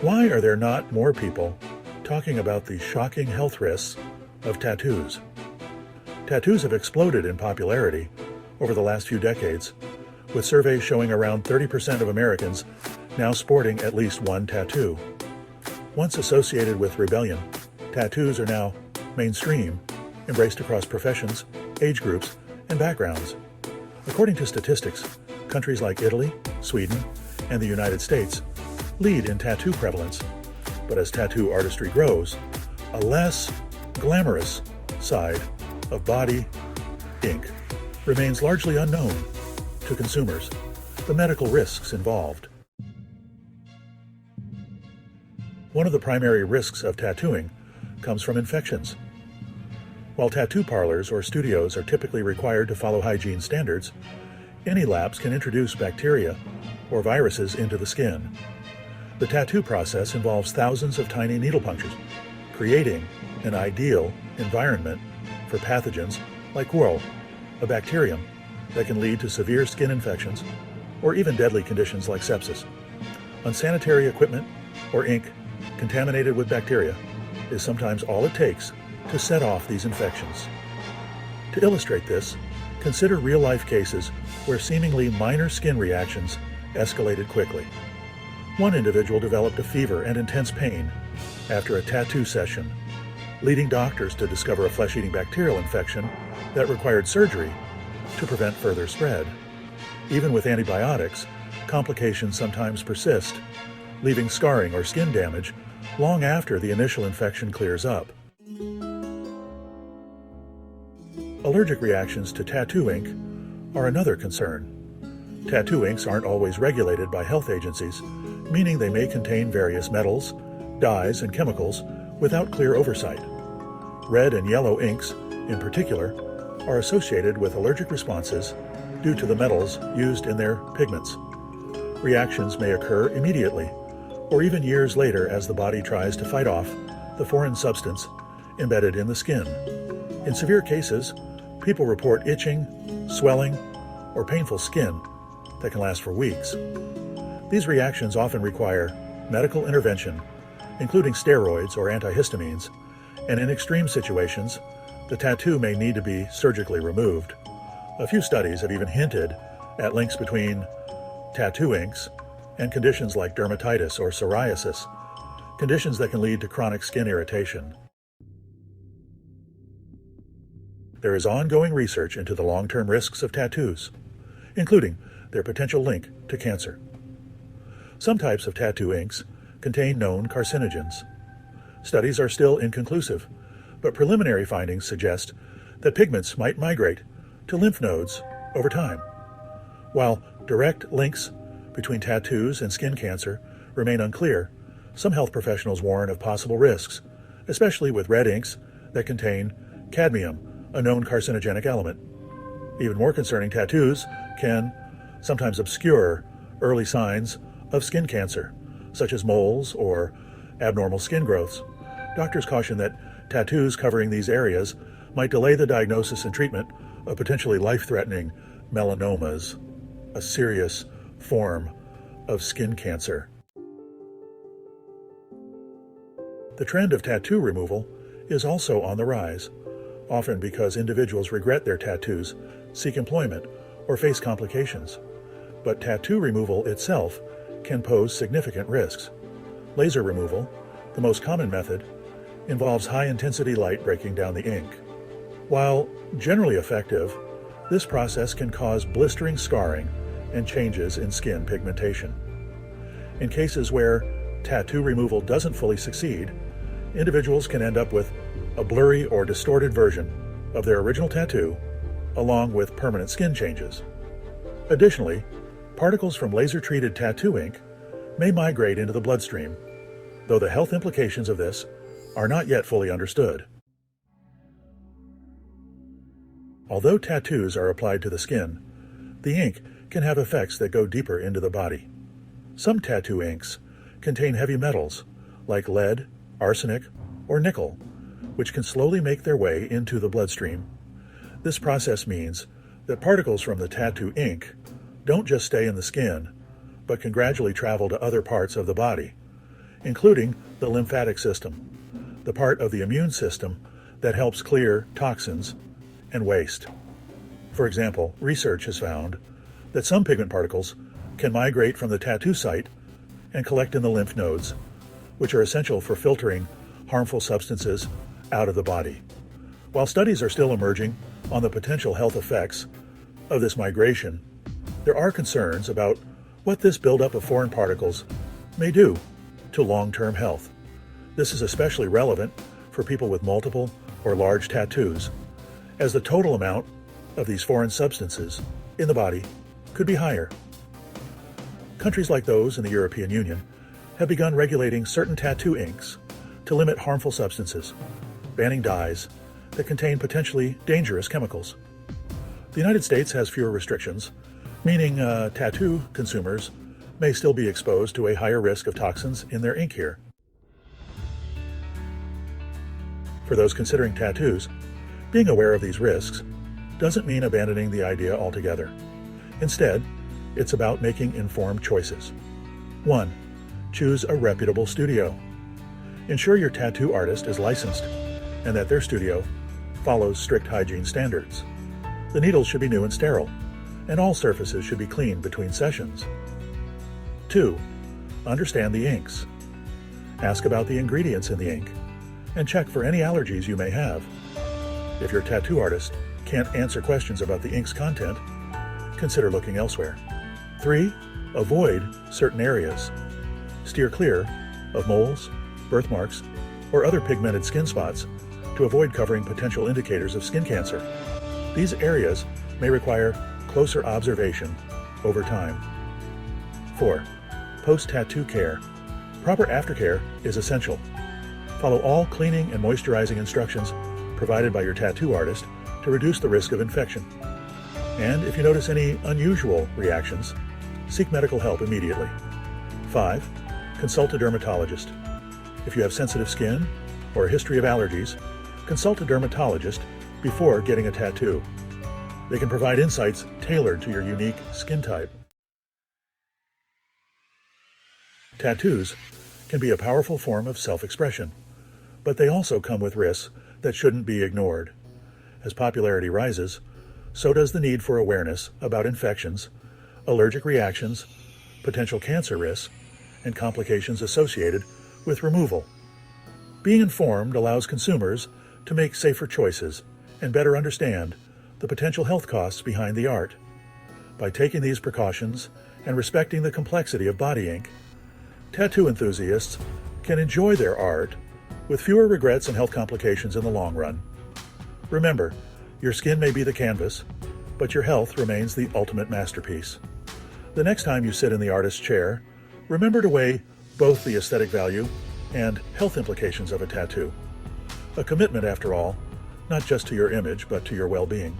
Why are there not more people talking about the shocking health risks of tattoos? Tattoos have exploded in popularity over the last few decades, with surveys showing around 30% of Americans now sporting at least one tattoo. Once associated with rebellion, tattoos are now mainstream, embraced across professions, age groups, and backgrounds. According to statistics, countries like Italy, Sweden, and the United States lead in tattoo prevalence. But as tattoo artistry grows, a less glamorous side of body ink remains largely unknown to consumers, the medical risks involved. One of the primary risks of tattooing comes from infections. While tattoo parlors or studios are typically required to follow hygiene standards, any labs can introduce bacteria or viruses into the skin. The tattoo process involves thousands of tiny needle punctures, creating an ideal environment for pathogens like whirl, a bacterium that can lead to severe skin infections or even deadly conditions like sepsis. Unsanitary equipment or ink contaminated with bacteria is sometimes all it takes to set off these infections. To illustrate this, consider real-life cases where seemingly minor skin reactions escalated quickly. One individual developed a fever and intense pain after a tattoo session, leading doctors to discover a flesh-eating bacterial infection that required surgery to prevent further spread. Even with antibiotics, complications sometimes persist, leaving scarring or skin damage long after the initial infection clears up. Allergic reactions to tattoo ink are another concern. Tattoo inks aren't always regulated by health agencies, meaning they may contain various metals, dyes, and chemicals without clear oversight. Red and yellow inks, in particular, are associated with allergic responses due to the metals used in their pigments. Reactions may occur immediately, or even years later as the body tries to fight off the foreign substance embedded in the skin. In severe cases, people report itching, swelling, or painful skin that can last for weeks. These reactions often require medical intervention, including steroids or antihistamines, and in extreme situations, the tattoo may need to be surgically removed. A few studies have even hinted at links between tattoo inks and conditions like dermatitis or psoriasis, conditions that can lead to chronic skin irritation. There is ongoing research into the long-term risks of tattoos, including their potential link to cancer. Some types of tattoo inks contain known carcinogens. Studies are still inconclusive, but preliminary findings suggest that pigments might migrate to lymph nodes over time. While direct links between tattoos and skin cancer remain unclear, some health professionals warn of possible risks, especially with red inks that contain cadmium, a known carcinogenic element. Even more concerning, tattoos can sometimes obscure early signs of skin cancer, such as moles or abnormal skin growths. Doctors caution that tattoos covering these areas might delay the diagnosis and treatment of potentially life-threatening melanomas, a serious form of skin cancer. The trend of tattoo removal is also on the rise, often because individuals regret their tattoos, seek employment, or face complications. But tattoo removal itself can pose significant risks. Laser removal, the most common method, involves high-intensity light breaking down the ink. While generally effective, this process can cause blistering scarring and changes in skin pigmentation. In cases where tattoo removal doesn't fully succeed, individuals can end up with a blurry or distorted version of their original tattoo, along with permanent skin changes. Additionally, particles from laser-treated tattoo ink may migrate into the bloodstream, though the health implications of this are not yet fully understood. Although tattoos are applied to the skin, the ink can have effects that go deeper into the body. Some tattoo inks contain heavy metals like lead, arsenic, or nickel, which can slowly make their way into the bloodstream. This process means that particles from the tattoo ink don't just stay in the skin, but can gradually travel to other parts of the body. including the lymphatic system, the part of the immune system that helps clear toxins and waste. For example, research has found that some pigment particles can migrate from the tattoo site and collect in the lymph nodes, which are essential for filtering harmful substances out of the body. While studies are still emerging on the potential health effects of this migration, there are concerns about what this buildup of foreign particles may do to long-term health. This is especially relevant for people with multiple or large tattoos, as the total amount of these foreign substances in the body could be higher. Countries like those in the European Union have begun regulating certain tattoo inks to limit harmful substances, banning dyes that contain potentially dangerous chemicals. The United States has fewer restrictions, meaning tattoo consumers may still be exposed to a higher risk of toxins in their ink here. For those considering tattoos, being aware of these risks doesn't mean abandoning the idea altogether. Instead, it's about making informed choices. 1. Choose a reputable studio. Ensure your tattoo artist is licensed and that their studio follows strict hygiene standards. The needles should be new and sterile, and all surfaces should be cleaned between sessions. 2. Understand the inks. Ask about the ingredients in the ink, and check for any allergies you may have. If your tattoo artist can't answer questions about the ink's content, consider looking elsewhere. 3. Avoid certain areas. Steer clear of moles, birthmarks, or other pigmented skin spots to avoid covering potential indicators of skin cancer. These areas may require closer observation over time. 4. Post-tattoo care. Proper aftercare is essential. Follow all cleaning and moisturizing instructions provided by your tattoo artist to reduce the risk of infection. And if you notice any unusual reactions, seek medical help immediately. 5. Consult a dermatologist. If you have sensitive skin or a history of allergies, consult a dermatologist before getting a tattoo. They can provide insights tailored to your unique skin type. Tattoos can be a powerful form of self-expression, but they also come with risks that shouldn't be ignored. As popularity rises, so does the need for awareness about infections, allergic reactions, potential cancer risks, and complications associated with removal. Being informed allows consumers to make safer choices and better understand the potential health costs behind the art. By taking these precautions and respecting the complexity of body ink, tattoo enthusiasts can enjoy their art with fewer regrets and health complications in the long run. Remember, your skin may be the canvas, but your health remains the ultimate masterpiece. The next time you sit in the artist's chair, remember to weigh both the aesthetic value and health implications of a tattoo. A commitment, after all, not just to your image, but to your well-being.